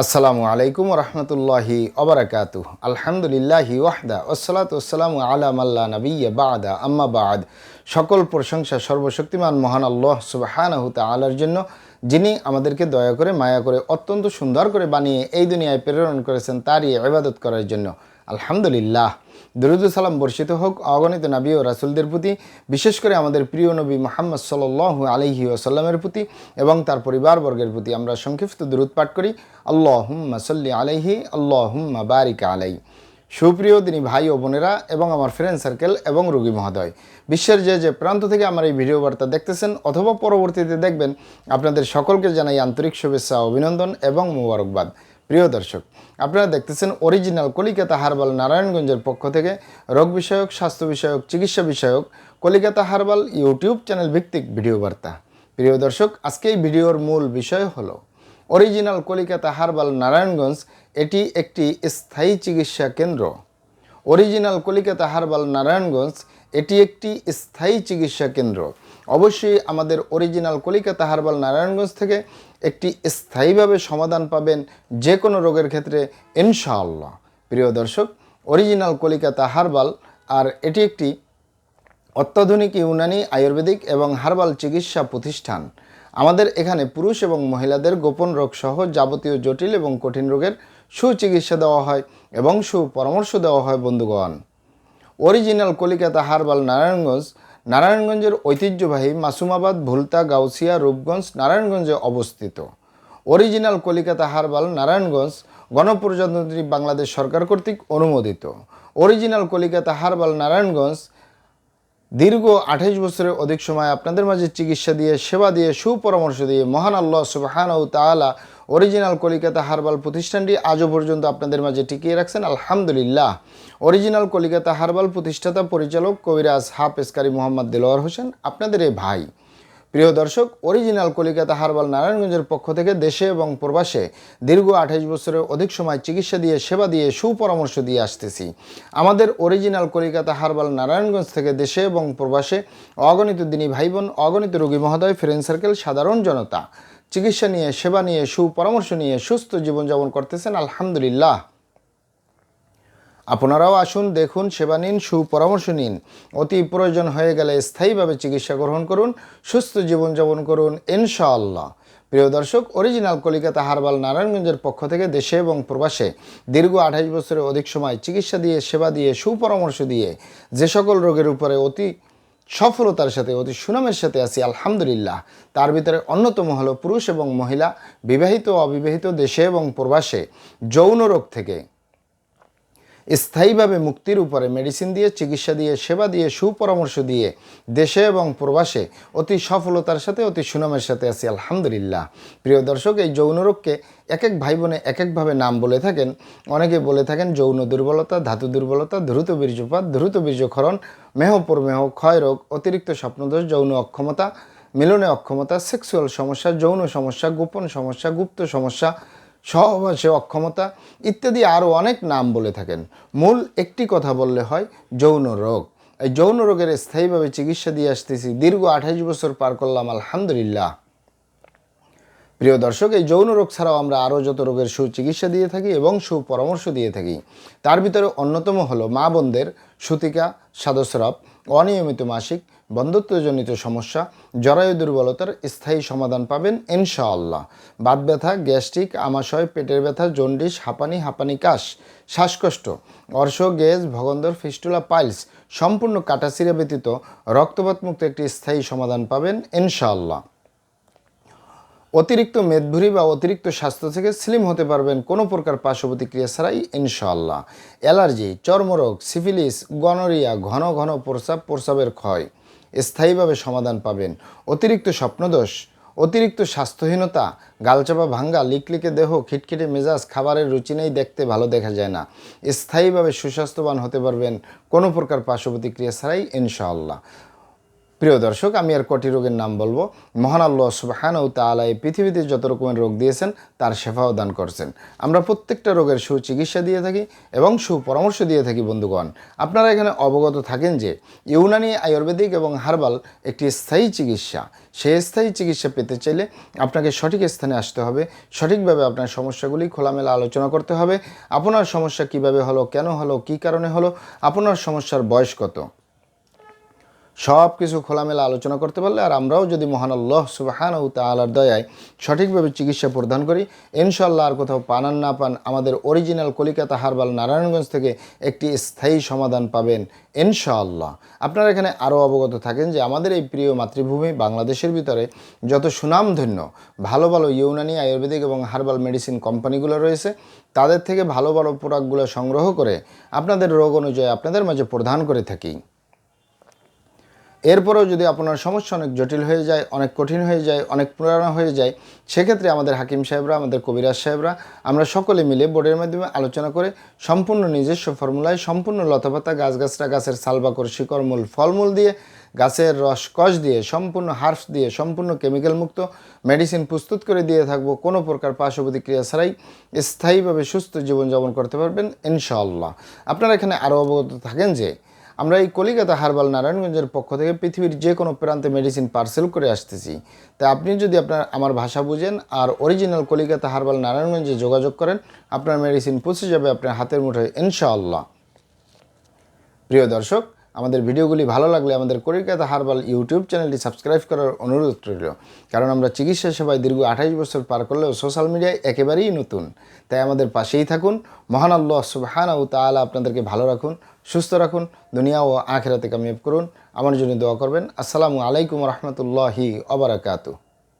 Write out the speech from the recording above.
আসসালামু আলাইকুম রহমতুল্লাহি ওবারাকাতুহ। আলহামদুলিল্লাহি ওয়াহদা ওয়াসসালাতু ওয়াসসালামু আলা মাল্লা নাবিয়্যা বা'দা আম্মা বা'দ। সকল প্রশংসা সর্বশক্তিমান মহান আল্লাহ সুবহানাহু তাআলার জন্য, যিনি আমাদেরকে দয়া করে মায়া করে অত্যন্ত সুন্দর করে বানিয়ে এই দুনিয়ায় প্রেরণ করেছেন তারই ইবাদত করার জন্য। আলহামদুলিল্লাহ। দরুদ ও সালাম বর্ষিত হোক অগণিত নবী ও রাসূলদের প্রতি, বিশেষ করে আমাদের প্রিয় নবী মুহাম্মদ সাল্লাল্লাহু আলাইহি ওয়াসাল্লামের প্রতি এবং তার পরিবারবর্গের প্রতি। আমরা সংক্ষিপ্ত দরুদ পাঠ করি, আল্লাহুম্মা সাল্লি আলাইহি আল্লাহুম্মা বারিক আলাইহি। সুপ্রিয় দিনী ভাই ও বোনেরা এবং আমার ফ্রেন্ড সার্কেল এবং রোগী মহোদয়, বিশ্বের যে প্রান্ত থেকে আমার এই ভিডিও বার্তা দেখতেছেন অথবা পরবর্তীতে দেখবেন, আপনাদের সকলকে জানাই আন্তরিক শুভেচ্ছা, অভিনন্দন এবং মোবারকবাদ। প্রিয় দর্শক, আপনারা দেখতেছেন অরিজিনাল কলিকাতা হার্বাল নারায়ণগঞ্জের পক্ষ থেকে রোগ বিষয়ক, স্বাস্থ্য বিষয়ক, চিকিৎসা বিষয়ক কলিকাতা হার্বাল ইউটিউব চ্যানেল ভিত্তিক ভিডিও বার্তা। প্রিয় দর্শক, আজকে এই ভিডিওর মূল বিষয় হলো অরিজিনাল কলিকাতা হার্বাল নারায়ণগঞ্জ। এটি একটি স্থায়ী চিকিৎসা কেন্দ্র। অরিজিনাল কলিকাতা হার্বাল নারায়ণগঞ্জ এটি একটি স্থায়ী চিকিৎসা কেন্দ্র। অবশ্যই আমাদের অরিজিনাল কলিকাতা হার্বাল নারায়ণগঞ্জ থেকে একটি স্থায়ীভাবে সমাধান পাবেন যে কোনো রোগের ক্ষেত্রে ইনশাআল্লাহ। প্রিয় দর্শক, অরিজিনাল কলিকাতা হার্বাল আর এটি একটি অত্যাধুনিক ইউনানি, আয়ুর্বেদিক এবং হার্বাল চিকিৎসা প্রতিষ্ঠান। আমাদের এখানে পুরুষ এবং মহিলাদের গোপন রোগ সহ যাবতীয় জটিল এবং কঠিন রোগের সুচিকিৎসা দেওয়া হয় এবং সুপরামর্শ দেওয়া হয়। বন্ধুগণ, অরিজিনাল কলিকাতা হার্বাল নারায়ণগঞ্জের ঐতিহ্যবাহী মাসুমাবাদ, ভুলতা, গাউসিয়া, রূপগঞ্জ, নারায়ণগঞ্জে অবস্থিত। অরিজিনাল কলিকাতা হার্বাল নারায়ণগঞ্জ গণপ্রজাতন্ত্রী বাংলাদেশ সরকার কর্তৃক অনুমোদিত। অরিজিনাল কলিকাতা হার্বাল নারায়ণগঞ্জ দীর্ঘ 28 বছরের অধিক সময় আপনাদের মাঝে চিকিৎসা দিয়ে, সেবা দিয়ে, সুপরামর্শ দিয়ে মহান আল্লাহ সুবহানাহু তাআলা অরিজিনাল কলিকাতা হার্বাল প্রতিষ্ঠানটি আজও পর্যন্ত আপনাদের মাঝে টিকিয়ে রাখছেন। আলহামদুলিল্লাহ। অরিজিনাল কলিকাতা হার্বাল প্রতিষ্ঠাতা পরিচালক কবিরাজ হাফেজ কারি মোহাম্মদ দেলোয়ার হোসেন, আপনাদের এই ভাই। প্রিয় দর্শক, অরিজিনাল কলিকাতা হার্বাল নারায়ণগঞ্জের পক্ষ থেকে দেশে এবং প্রবাসে দীর্ঘ 28 বছরের অধিক সময় চিকিৎসা দিয়ে, সেবা দিয়ে, সুপরামর্শ দিয়ে আসতেছি। আমাদের অরিজিনাল কলিকাতা হার্বাল নারায়ণগঞ্জ থেকে দেশে এবং প্রবাসে অগণিত দিনী ভাই বোন, অগণিত রোগী মহোদয়, ফ্রেন্ড সার্কেল, সাধারণ জনতা চিকিৎসা নিয়ে, সেবা নিয়ে, সুপরামর্শ নিয়ে সুস্থ জীবনযাপন করতেছেন। আলহামদুলিল্লাহ। আপনারাও আসুন, দেখুন, সেবা নিন, সুপরামর্শ নিন। অতি প্রয়োজন হয়ে গেলে স্থায়ীভাবে চিকিৎসা গ্রহণ করুন, সুস্থ জীবনযাপন করুন ইনশাআল্লাহ। প্রিয় দর্শক, অরিজিনাল কলিকাতা হার্বাল নারায়ণগঞ্জের পক্ষ থেকে দেশে এবং প্রবাসে দীর্ঘ 28 বছরের অধিক সময় চিকিৎসা দিয়ে, সেবা দিয়ে, সুপরামর্শ দিয়ে যে সকল রোগের উপরে অতি সফলতার সাথে, অতি সুনামের সাথে আছি আলহামদুলিল্লাহ, তার ভিতরে অন্যতম হলো পুরুষ এবং মহিলা, বিবাহিত ও অবিবাহিত, দেশে এবং প্রবাসে যৌন রোগ থেকে স্থায়ীভাবে মুক্তির উপরে মেডিসিন দিয়ে, চিকিৎসা দিয়ে, সেবা দিয়ে, সুপরামর্শ দিয়ে দেশে এবং প্রবাসে অতি সফলতার সাথে, অতি সুনামের সাথে আছি আলহামদুলিল্লাহ। প্রিয় দর্শক, এই যৌন রোগকে এক এক ভাই বোনে এক একভাবে নাম বলে থাকেন। অনেকে বলে থাকেন যৌন দুর্বলতা, ধাতু দুর্বলতা, দ্রুত বীর্যপাত, দ্রুত বীর্যক্ষরণ, মেহপ্রমেহ, ক্ষয় রোগ, অতিরিক্ত স্বপ্নদোষ, যৌন অক্ষমতা, মিলনে অক্ষমতা, সেক্সুয়াল সমস্যা, যৌন সমস্যা, গোপন সমস্যা, গুপ্ত সমস্যা, সহবাসে অক্ষমতা ইত্যাদি আরও অনেক নাম বলে থাকেন। মূল একটি কথা বললে হয়, যৌন রোগ। এই যৌন রোগের স্থায়ীভাবে চিকিৎসা দিয়ে আসতেছি, দীর্ঘ 28 বছর পার করলাম আলহামদুলিল্লাহ। প্রিয় দর্শক, এই যৌন রোগ ছাড়াও আমরা আরও যত রোগের সুচিকিৎসা দিয়ে থাকি এবং সুপরামর্শ দিয়ে থাকি, তার ভিতরে অন্যতম হলো মা বোনদের সূতিকা, স্বাদস্রাব, অনিয়মিত মাসিক, বন্ধ্যত্বজনিত সমস্যা, জরায়ু দুর্বলতার স্থায়ী সমাধান পাবেন ইনশাআল্লাহ। বাত ব্যথা, গ্যাস্ট্রিক, আমাশয়, পেটের ব্যথা, জন্ডিস, হাঁপানি কাশ, শ্বাসকষ্ট, অর্শ, গেজ, ভগন্দর, ফিস্টুলা, পাইলস সম্পূর্ণ কাটাছিঁড়া ব্যতীত রক্তপাতমুক্ত একটি স্থায়ী সমাধান পাবেন ইনশাআল্লাহ। অতিরিক্ত মেদভুরি বা অতিরিক্ত স্বাস্থ্য থেকে স্লিম হতে পারবেন কোনো প্রকার পার্শ্ব প্রতিক্রিয়া ছাড়াই ইনশাআল্লাহ। অ্যালার্জি, চর্মরোগ, সিফিলিস, গনোরিয়া, ঘন ঘন প্রস্রাবের ক্ষয় স্থায়ীভাবে সমাধান পাবেন। অতিরিক্ত স্বপ্নদোষ, অতিরিক্ত স্বাস্থ্যহীনতা, গালচাপা, ভাঙ্গা, লিকলিকে দেহ, খিটখিটে মেজাজ, খাবারের রুচি নেই, দেখতে ভালো দেখা যায় না, স্থায়ীভাবে সুস্বাস্থ্যবান হতে পারবেন কোনো প্রকার পার্শ্ব প্রতিক্রিয়া ছাড়াই ইনশাআল্লাহ। প্রিয় দর্শক, আমি আর কটি রোগের নাম বলবো। মহান আল্লাহ সুবহানাহু ওয়া তাআলা এই পৃথিবীতে যত রকমের রোগ দিয়েছেন তার শেফাও দান করছেন। আমরা প্রত্যেকটা রোগের সুচিকিৎসা দিয়ে থাকি এবং সুপরামর্শ দিয়ে থাকি। বন্ধুগণ, আপনারা এখানে অবগত থাকেন যে ইউনানি, আয়ুর্বেদিক এবং হার্বাল একটি স্থায়ী চিকিৎসা। সেই স্থায়ী চিকিৎসা পেতে চাইলে আপনাকে সঠিক স্থানে আসতে হবে, সঠিকভাবে আপনার সমস্যাগুলি খোলামেলা আলোচনা করতে হবে। আপনার সমস্যা কিভাবে হলো, কেন হলো, কী কারণে হলো, আপনার সমস্যার বয়স কত, সব কিছু খোলামেলা আলোচনা করতে পারলে, আর আমরাও যদি মহান আল্লাহ সুবহানাহু ওয়া তাআলার দয়ায় সঠিকভাবে চিকিৎসা প্রদান করি, ইনশাআল্লাহ আর কোথাও পান আর না পান, আমাদের অরিজিনাল কলিকাতা হার্বাল নারায়ণগঞ্জ থেকে একটি স্থায়ী সমাধান পাবেন ইনশাআল্লাহ। আপনারা এখানে আরও অবগত থাকেন যে আমাদের এই প্রিয় মাতৃভূমি বাংলাদেশের ভিতরে যত সুনামধন্য ভালো ভালো ইউনানি, আয়ুর্বেদিক এবং হার্বাল মেডিসিন কোম্পানিগুলো রয়েছে, তাদের থেকে ভালো ভালো প্রোডাক্টগুলো সংগ্রহ করে আপনাদের রোগ অনুযায়ী আপনাদের মাঝে প্রদান করে থাকি। এরপরেও যদি আপনার সমস্যা অনেক জটিল হয়ে যায়, অনেক কঠিন হয়ে যায়, অনেক পুরানো হয়ে যায়, সেক্ষেত্রে আমাদের হাকিম সাহেবরা, আমাদের কবিরাজ সাহেবরা, আমরা সকলে মিলে বোর্ডের মাধ্যমে আলোচনা করে সম্পূর্ণ নিজস্ব ফর্মুলায়, সম্পূর্ণ লতাপাতা, গাছগাছরা, গাছের সালবাকর, শিকড়, মূল, ফলমূল দিয়ে, গাছের রস কষ দিয়ে, সম্পূর্ণ হার্বস দিয়ে, সম্পূর্ণ কেমিক্যাল মুক্ত মেডিসিন প্রস্তুত করে দিয়ে থাকবো। কোনো প্রকার পার্শ্ব প্রতিক্রিয়া ছাড়াই স্থায়ীভাবে সুস্থ জীবনযাপন করতে পারবেন ইনশাআল্লাহ। আপনারা এখানে আরও অবগত থাকেন যে আমরা এই কলিকাতা হার্বাল নারায়ণগঞ্জের পক্ষ থেকে পৃথিবীর যে কোনো প্রান্তে মেডিসিন পার্সেল করে আসতেছি। তাই আপনি যদি আমার ভাষা বুঝেন আর অরিজিনাল কলিকাতা হার্বাল নারায়ণগঞ্জে যোগাযোগ করেন, আপনার মেডিসিন পৌঁছে যাবে আপনার হাতের মুঠোয় ইনশাআল্লাহ। প্রিয় দর্শক, আমাদের ভিডিওগুলি ভালো লাগলে আমাদের কলিকাতা হার্বাল ইউটিউব চ্যানেলটি সাবস্ক্রাইব করার অনুরোধ রইল। কারণ আমরা চিকিৎসা সেবায় দীর্ঘ 28 বছর পার করলেও সোশ্যাল মিডিয়ায় একেবারেই নতুন। তাই আমাদের পাশেই থাকুন। মহান আল্লাহ সুবহানাহু ওয়া তাআলা আপনাদেরকে ভালো রাখুন, সুস্থ রাখুন, দুনিয়া ও আখিরাতে কামিয়াব করুন। আমার জন্য দোয়া করবেন। আসসালামু আলাইকুম ওয়া রাহমাতুল্লাহি ওয়া বারাকাতুহু।